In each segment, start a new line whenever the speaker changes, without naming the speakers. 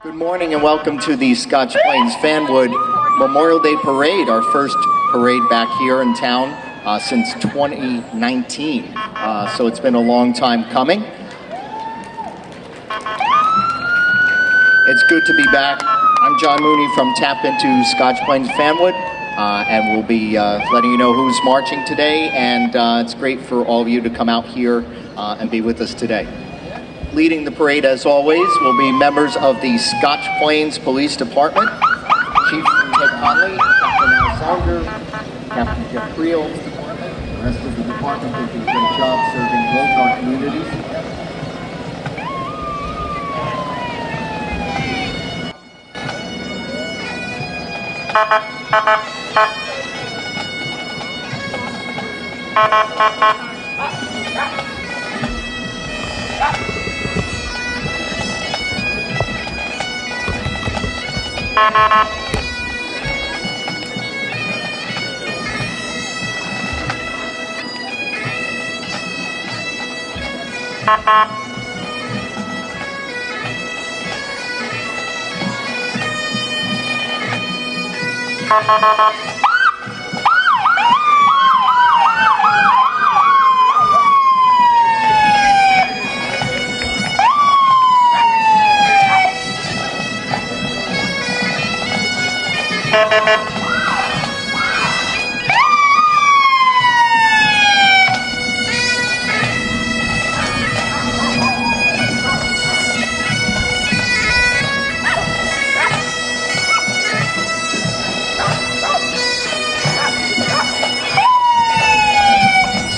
Good morning and welcome to the Scotch Plains Fanwood Memorial Day Parade, our first parade back here in town since 2019. So it's been a long time coming. It's good to be back. I'm John Mooney from Tap Into Scotch Plains Fanwood, and we'll be letting you know who's marching today, and it's great for all of you to come out here and be with us today. Leading the parade, as always, will be members of the Scotch Plains Police Department. Chief Ted Conley, Captain Alexander, Captain Jeff Creel's department. The rest of the department did a great job serving both our communities.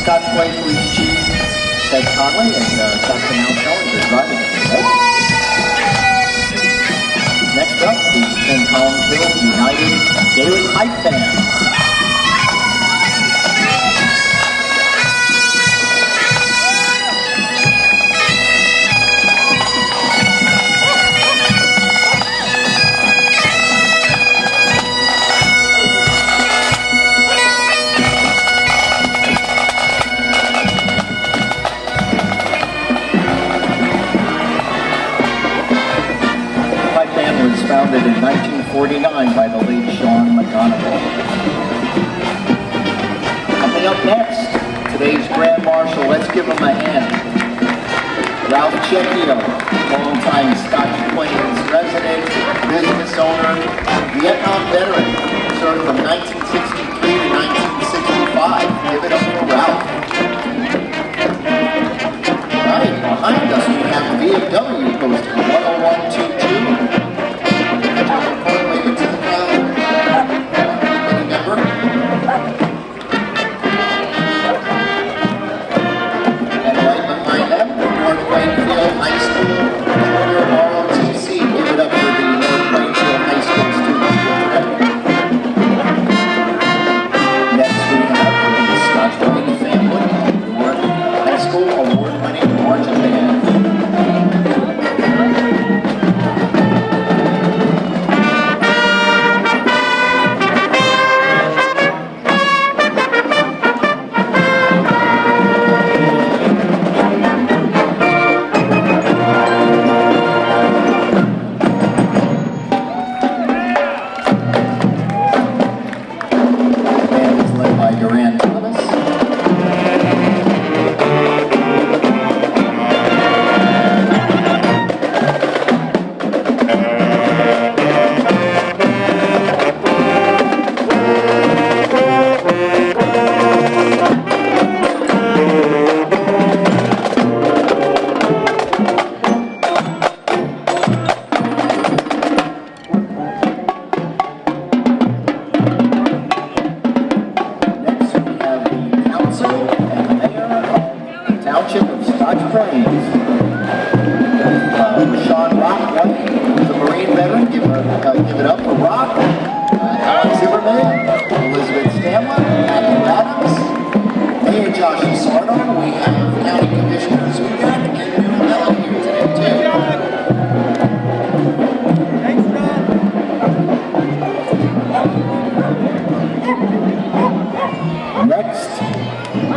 Scotch Plains Police Chief Ted Conley and Captain Alexander driving it today. Next up, the St. Collinsville United Daily Hype Band. Founded in 1949 by the late Sean McGonigal. Coming up next, today's Grand Marshal, let's give him a hand. Ralph Cecchio, longtime Scotch Plains resident, business owner, Vietnam veteran, served from 1963 to 1965. Give it up for Ralph. Right, behind us we have VFW poster 10122. Next,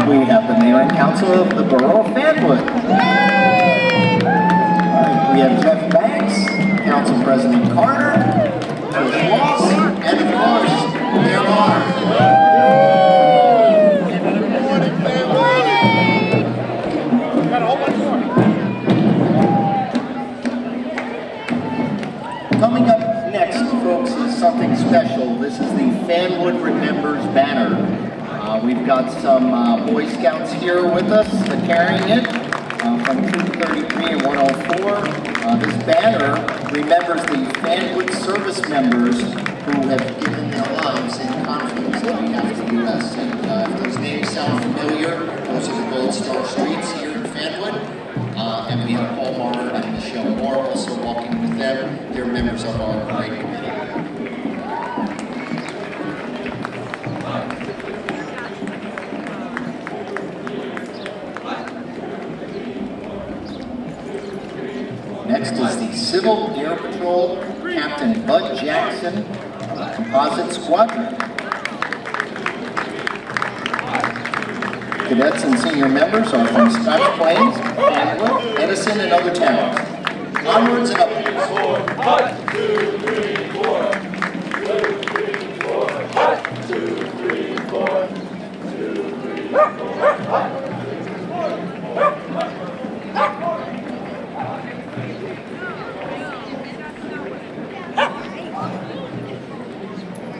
we have the Mayor and Council of the Borough of Fanwood. We have Jeff Banks, Council President Carter, Chris Moss, and of course, Mayor Barr. Coming up next, folks, is something special. This is the Fanwood Remembers banner. We've got some Boy Scouts here with us carrying it from Troop 33 and 104. This banner remembers the Fanwood service members who have given their lives in conflicts on behalf of the U.S. And if those names sound familiar, those are the Gold Star Streets here in Fanwood. And we have Paul Marr and Michelle Moore also walking with them. They're members of our parade committee. Next is the Civil Air Patrol Captain Bud Jackson Composite Squadron. Cadets and senior members are from Scotch Plains, Fanwood, Edison, and other towns. Onwards and upwards. 1, 2, 3, 4. 1, 2, 3, 4. 2, 3, 4.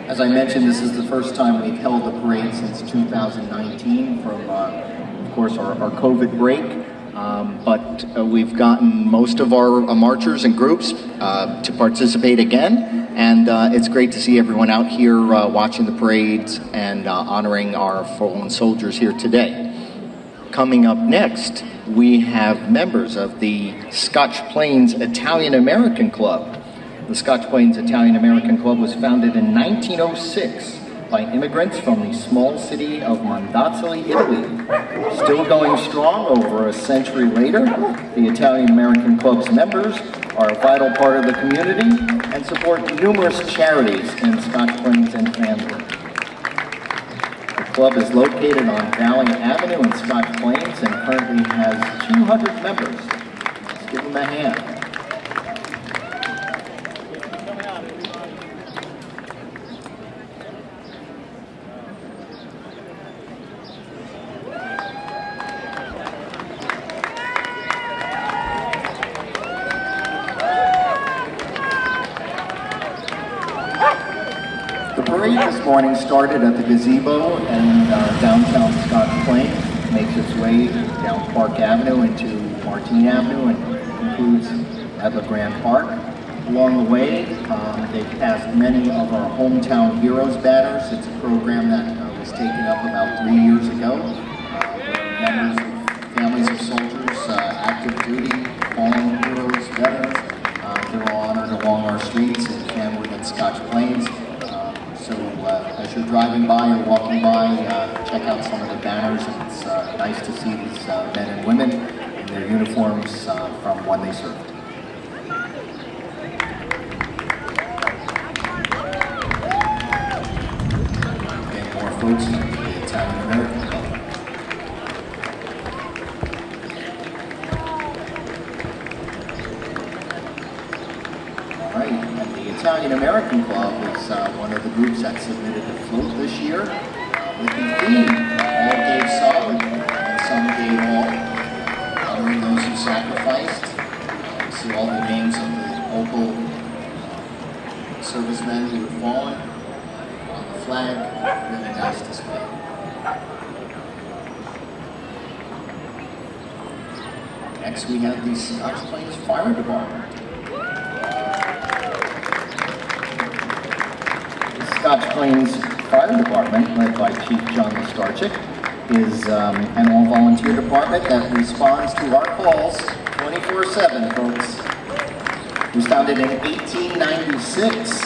As I mentioned, this is the first time we've held a parade since 2019 from, of course, our COVID break. But we've gotten most of our marchers and groups to participate again. And it's great to see everyone out here watching the parades and honoring our fallen soldiers here today. Coming up next, we have members of the Scotch Plains Italian American Club. The Scotch Plains Italian American Club was founded in 1906 by immigrants from the small city of Mondazzoli, Italy. Still going strong over a century later, the Italian American Club's members are a vital part of the community and support numerous charities in Scotch Plains and Fanwood. The club is located on Valley Avenue in Scotch Plains and currently has 200 members. Let's give them a hand. The parade this morning started at the gazebo in downtown Scotch Plains, makes its way down Park Avenue into Martine Avenue and concludes at LeGrand Park. Along the way, they've passed many of our Hometown Heroes banners. It's a program that was taken up about 3 years ago. Members of families of soldiers, active duty, fallen heroes, veterans, they're all honored along our streets in Fanwood and Scotch Plains. So as you're driving by or walking by, check out some of the banners. It's nice to see these men and women in their uniforms from when they served. And more folks in the Italian American Club. The Italian American Club is one of the groups that submitted a float this year with the theme, all gave some and some gave all, honoring those who sacrificed. You see all the names of the local servicemen who had fallen on the flag. Really nice display. Next we have the Scotch Plains Fire Department. Scotch Plains Fire Department, led by Chief John Lestarchik, is an all-volunteer department that responds to our calls 24/7, folks. It was founded in 1896.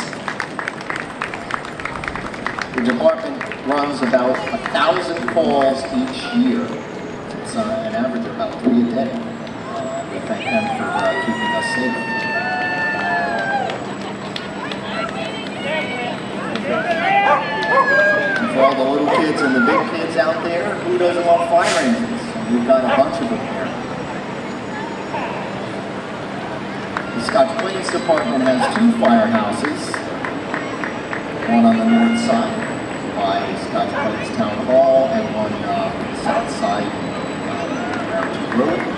The department runs about 1,000 calls each year. It's an average of about 3 a day. We thank them for keeping us safe. And for all the little kids and the big kids out there, who doesn't want fire engines? We've got a bunch of them here. The Scotch Plains Department has two firehouses, one on the north side by Scotch Plains Town Hall and one on the south side of Borough.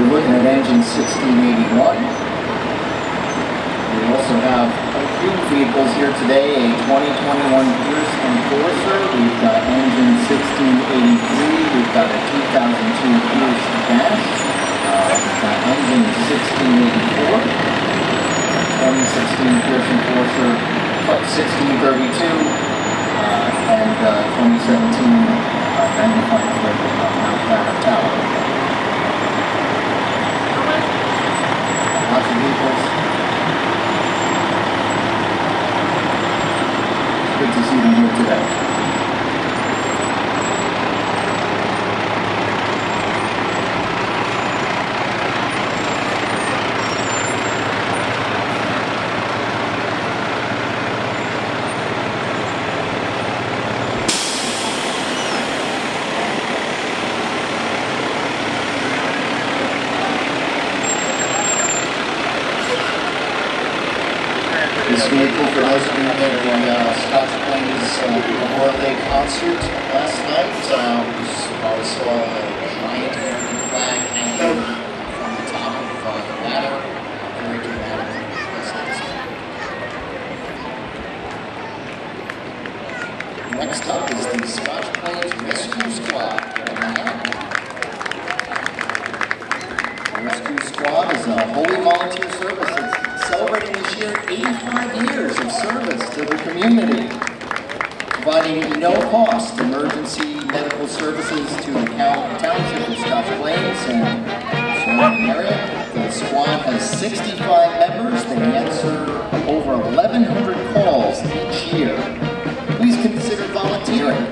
We're looking at engine 1681. We also have a few vehicles here today, a 2021 Pierce Enforcer. We've got engine 1683. We've got a 2002 Pierce Dash. We've got engine 1684. 2016 Pierce Enforcer 1632. And 2017 magnified flip Mount Banner Tower. Lots of vehicles. It's good to see them here today. This vehicle, for those of you that were in Scotch Plains Memorial Day concert last night, I saw a giant American flag hanging from the top of the ladder. Very dramatic. Next up is the Scotch Plains Rescue Squad. The Rescue Squad is a wholly volunteer service that's celebrating this year 85 years of service to the community, providing no-cost emergency medical services to the township of Scotch Plains and surrounding area. The squad has 65 members. They answer over 1,100 calls each year. Please consider volunteering.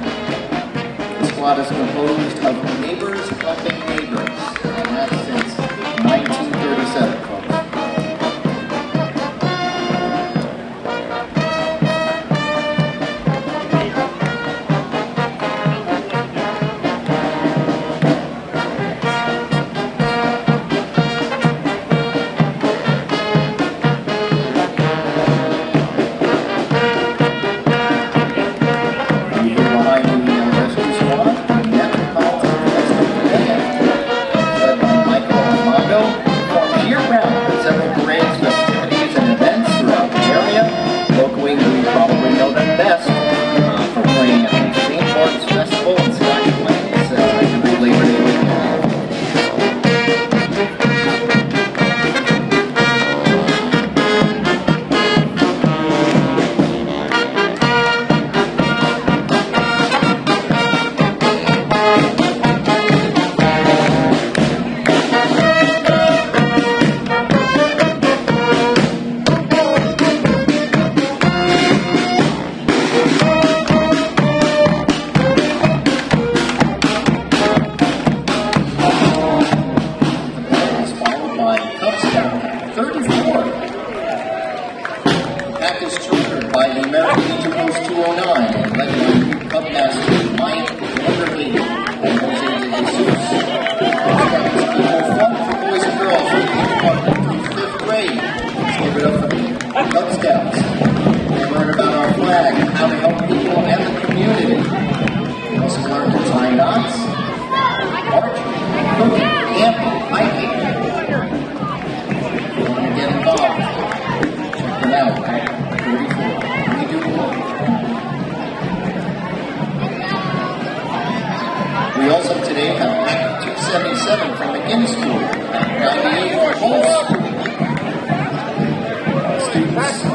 The squad is composed of neighbors helping neighbors, and that's since 1937, folks. We also today have Act 277 from McGinn School, 98 for Hall School. Students join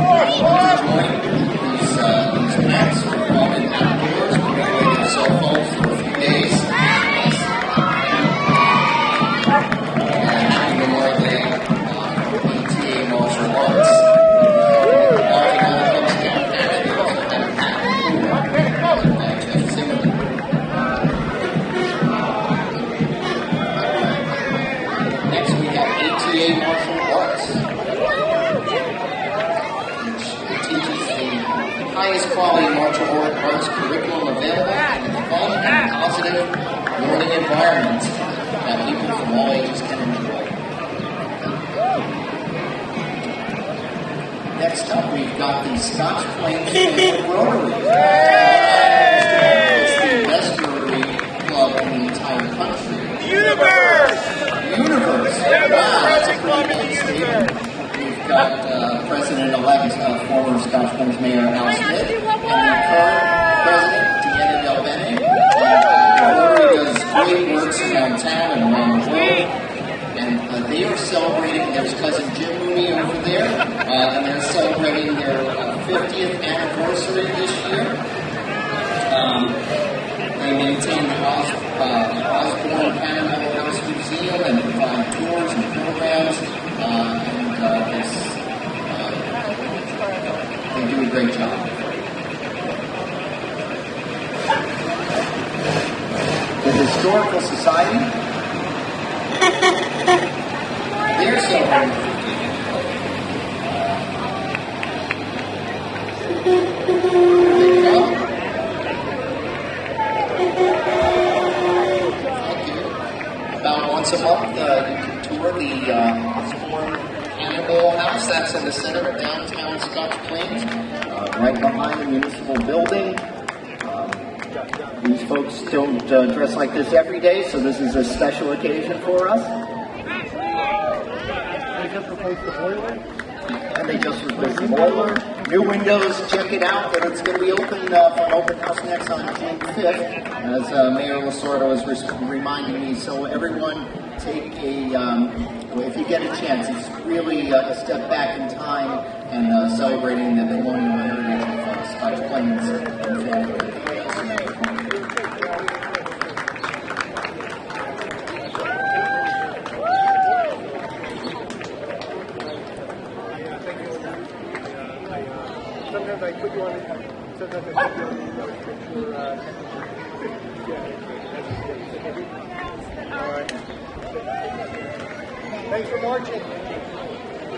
these acts for common outdoors, away their cell phones for a few days. And Happy Memorial Day, PTA and martial arts. Marching on the Cubs Camp, and they also had a pack. high-quality martial arts curriculum available in a fun and positive learning environment that people from all ages can enjoy. Next up, we've got the Scotch Plains Borough. It's the best brewery club in the entire country.
Universe!
Wow, that's a pretty big statement. We've got President-elect, former Scotch Plains Mayor Al Smith, and the current President, Deanna Del Bene. The brewery does great works around town and around the world. And they are celebrating, there's cousin Jim Mooney over there, and they're celebrating their 50th anniversary this year. They maintain the Osborne Cannonball House Museum and provide tours and programs, they do a great job. The Historical Society, they're celebrating 50. About once a month, you can tour the Osborne Cannonball House. That's in the center of downtown Scotch Plains, right behind the municipal building. These folks don't dress like this every day, so this is a special occasion for us.
They just replaced the boiler?
And they just replaced the boiler. New windows, check it out. It's going to be open for an open house next on June 5th, as Mayor Lasorda was reminding me. So everyone take if you get a chance, it's really a step back in time and celebrating the colonial heritage of Scotch Plains and Fanwood.
Sometimes I put you on, sometimes I put you on all right. Thanks for marching.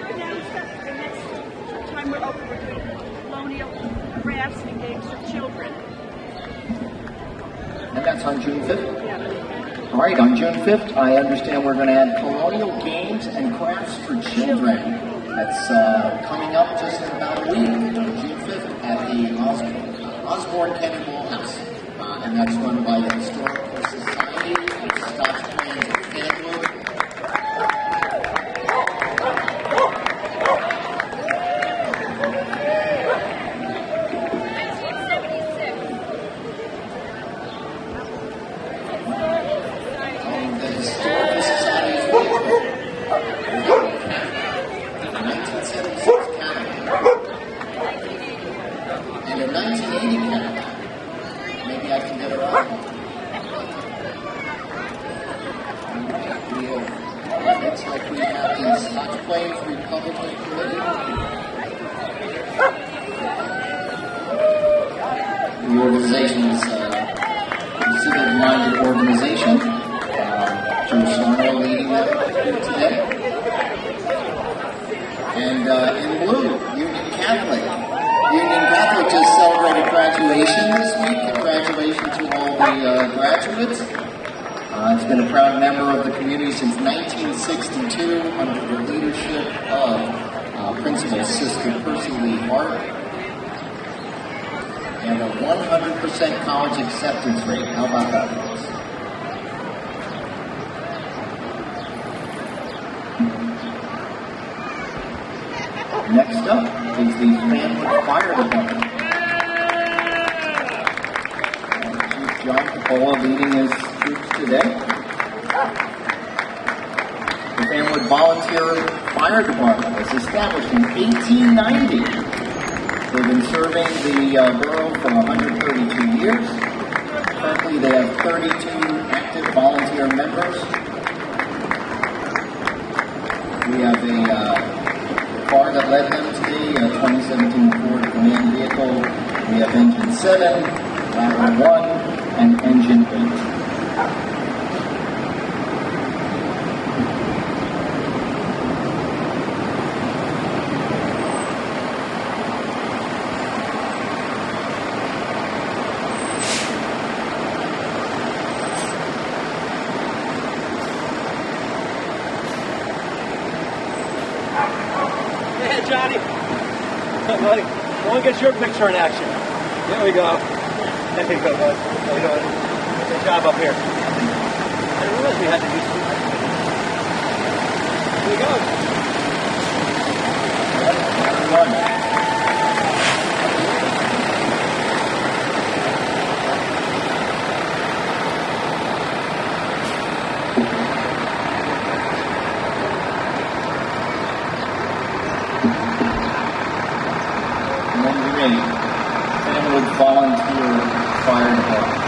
The next time we're open, we're doing colonial crafts and games for children.
And that's on June 5th?
Yeah.
All right, on June 5th, I understand we're going to have colonial games and crafts for children. That's coming up just in about a week, on June 5th, at the Osborne Cannonball House. And that's run by the Historical Society of Scotch Plains and Fanwood. The Historical Society is really cool. The 1976 Cadillac. And a 1980 Cadillac. Maybe I can get it right. It looks like we have the Scotch Plains Republican Committee. The organization is a civic-minded organization. Joe Sarno leading them today. And in blue, Union Catholic. Union Catholic just celebrated graduation this week. Congratulations to all the graduates. It's been a proud member of the community since 1962 under the leadership of Principal Sister Percy Lee Hart. And a 100% college acceptance rate. How about that, folks? Next up is the Fanwood Fire Department. Chief John Capola leading his troops today. The Fanwood Volunteer Fire Department was established in 1890. They've been serving the borough for 132 years. Currently, they have 32 active volunteer members. We have a car that led them today, a 2017 Ford Command vehicle. We have engine 7, lateral 1, and engine 8.
Someone gets your picture in action. There we go. There you go, bud. There you go. Good job up here. I didn't realize we had to do something. Here we go.
Fanwood Volunteer Fire Department.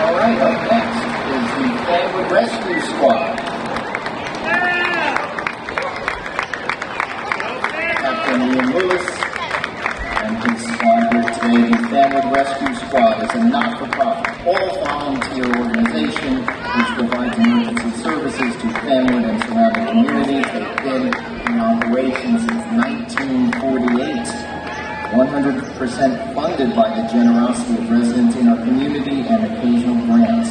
All right, up next is the Fanwood Rescue Squad. Captain Ian Lewis and his squad here today. The Fanwood Rescue Squad is a not-for-profit, all-volunteer organization which provides emergency services to Fanwood and surrounding communities. They've been in operation since 1948. 100% funded by the generosity of residents in our community and occasional grants.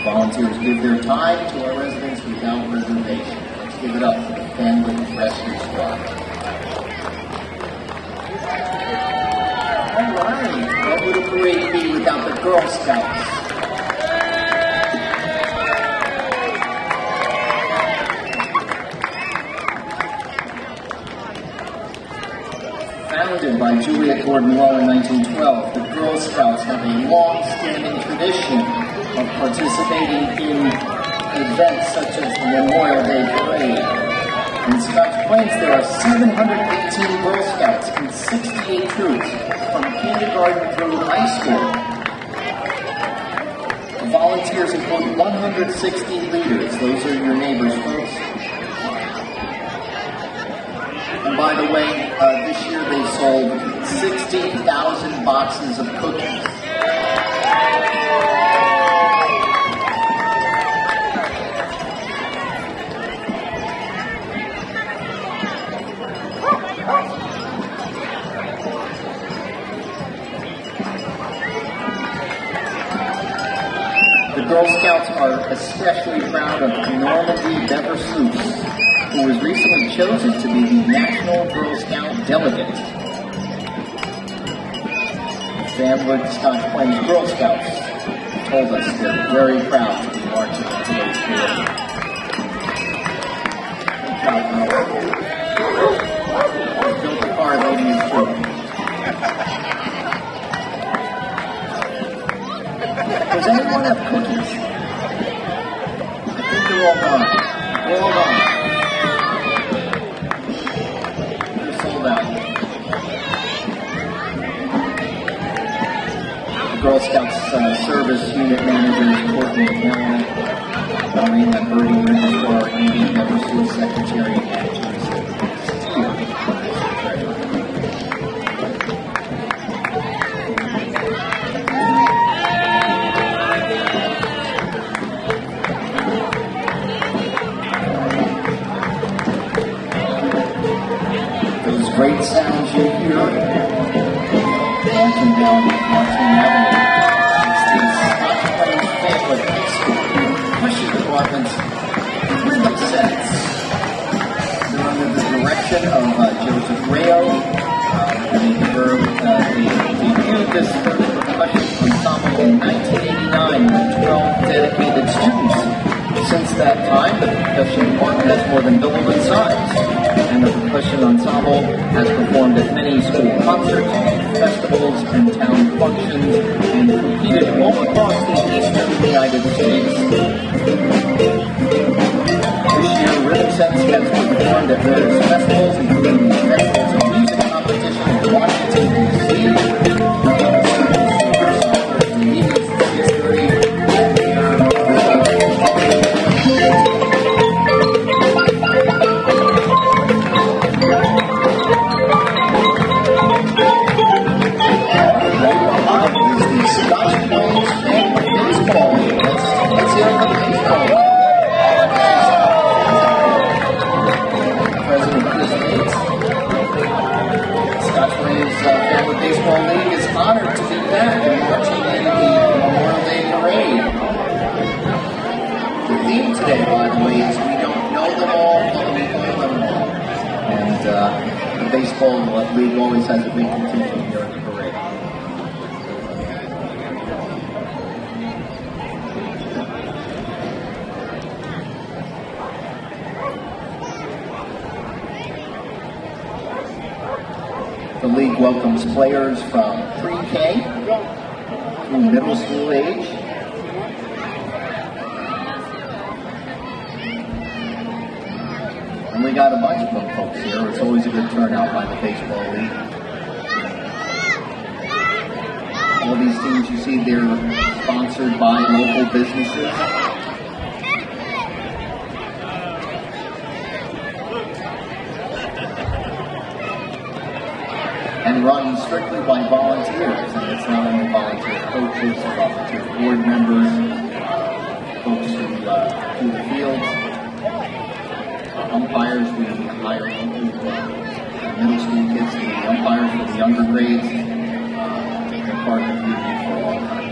Volunteers give their time to our residents without reservation. Let's give it up for the Fanwood Rescue Squad. All right, what would a parade be without the Girl Scouts? Founded by Juliet Gordon Low in 1912, the Girl Scouts have a long-standing tradition of participating in events such as the Memorial Day Parade. In Scotch Plains, there are 718 Girl Scouts and 68 troops from kindergarten through high school. The volunteers include 160 leaders. Those are your neighbors, folks. And by the way, this year they sold 60,000 boxes of cookies. The Girl Scouts are especially proud of Normandy Bever Sleuths, who was recently chosen to be the National Girl Scout Delegate. Fanwood Scotch Plains Girl Scouts told us they're very proud to be marching in today's parade. Good job, girls. They built the car ladies too. Does anyone have cookies? I think they're all gone. They're all gone. They're sold out. The Girl Scouts Service Unit Managers, Courtney Cameron, Marina Birdie, Registrar, Amy Eversole, Secretary, and Teresa Steele. Great sounds you hear dancing down Washington Avenue. It's the Scotch Plains Fanwood High School Pushing Department's Rhythm Sets. They're under the direction of Joseph Rayo. They debuted this percussion ensemble in 1989 with 12 dedicated students. Since that time, the percussion department has more than doubled in size. And the percussion ensemble has performed at many school concerts, festivals, and town functions, and competed all across the eastern United States. This year, Rhythm Sense has performed at various festivals, including the Festivals of Music Competition in Washington, D.C., President Chris Gates Baseball League always has a big contingent here at the parade. The league welcomes players from pre-K through middle school age. And we got a bunch of them folks here. It's always a good turnout by the baseball league. All these teams you see, they're sponsored by local businesses. And run strictly by volunteers. And it's not only volunteer coaches, volunteer board members, folks who do the fields. Umpires, we hire middle school kids to be umpires for the younger grades, taking part in the community for a long time.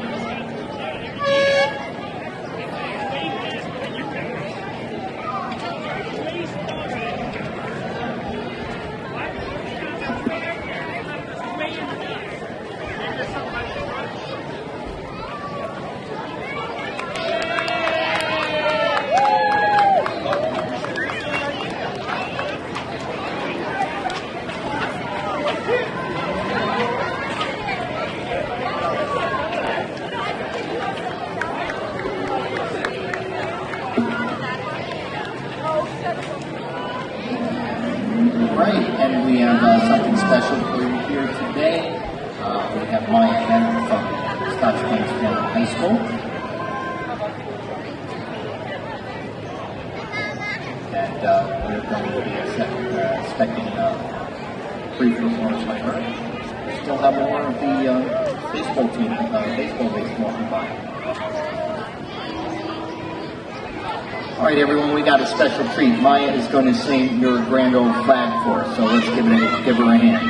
Right, and we have something special for you here today. We have Maya Henn from Scotch Plains High School. And we're going to be expecting a brief performance by her. We still have more of the baseball team, baseball league walking by. All right, everyone, we got a special treat. Maya is going to sing Your Grand Old Flag for us, so let's give her a hand.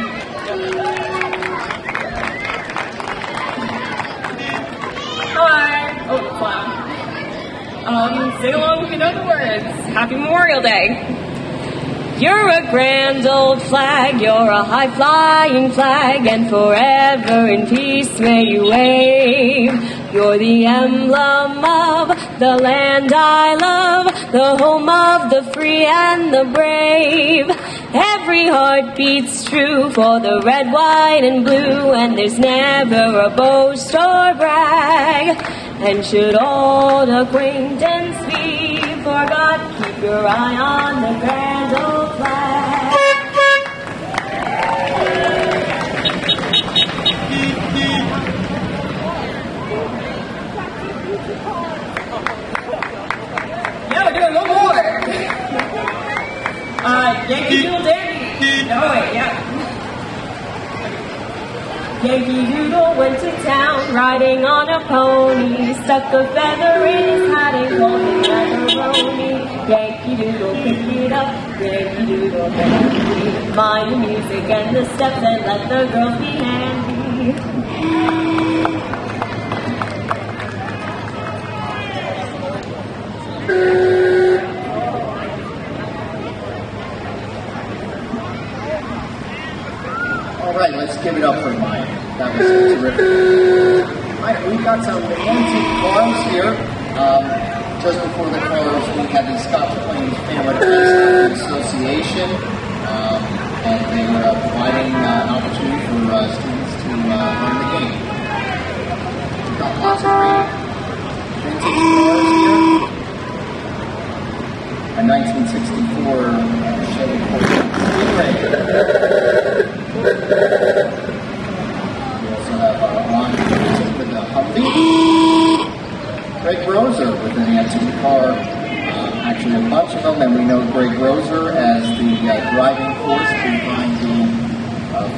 Hi. Oh, wow. Sing along if you know the words. Happy Memorial Day. You're a grand old flag, you're a high-flying flag, and forever in peace may you wave. You're the emblem of the land I love, the home of the free and the brave. Every heart beats true for the red, white, and blue, and there's never a boast or brag. And should old acquaintance be forgot, keep your eye on the grand old flag. Yeah, we're doing one more. Yankee Doodle Dandy. No, wait, yeah. Yankee Doodle went to town riding on a pony, stuck a feather in his hat and called it macaroni. Yankee Doodle pick it up, Yankee Doodle dandy. Mind the music and the steps and let the girls be handy.
All right, let's give it up for Maya. That was terrific. All right, we've got some antique cars here. Just before the cars, we had the Scotch Plains Fanwood Association, and they were providing an opportunity for students to learn the game. We've got lots of great vintage cars here. A 1964 Chevy Corvette Speedway. We also have Ron with a Humvee. Greg Roser with an antique car. Actually, a bunch of them, and we know Greg Roser as the driving force behind the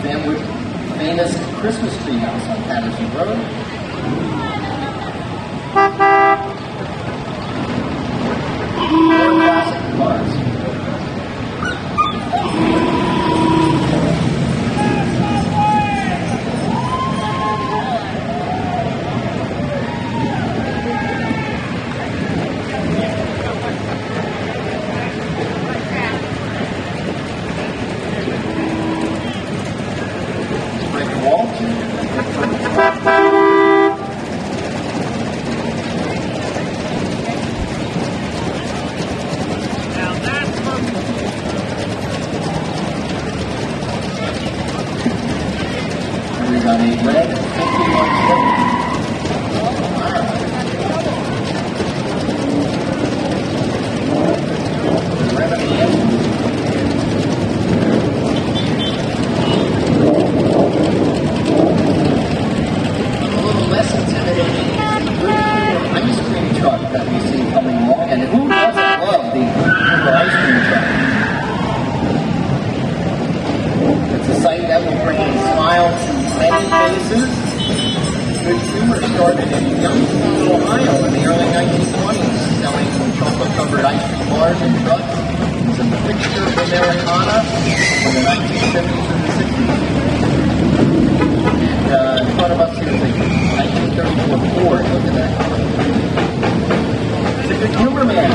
Fanwood famous Christmas tree house on Patterson Road. More classic cars. got a red 51 slip. Good humor started in Youngstown, Ohio in the early 1920s, selling chocolate-covered ice cream bars and trucks. It's a fixture of Americana in the 1950s and the 60s. And in front of us here is a 1934 Ford. Look at that. It's a good humor man.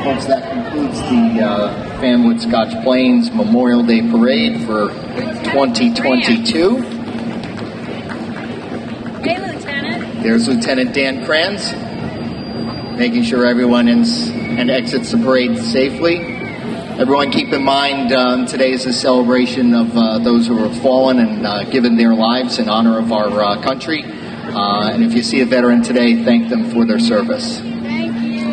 Folks, that concludes the Fanwood Scotch Plains Memorial Day Parade for 2022.
Hey, Lieutenant.
There's Lieutenant Dan Kranz, making sure everyone ends and exits the parade safely. Everyone keep in mind today is a celebration of those who have fallen and given their lives in honor of our country. And if you see a veteran today, thank them for their service.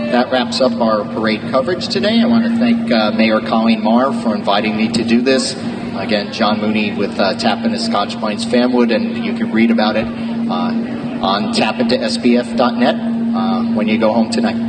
That wraps up our parade coverage today. I want to thank Mayor Colleen Marr for inviting me to do this. Again, John Mooney with Tap Into Scotch Plains Fanwood, and you can read about it on tapintosbf.net when you go home tonight.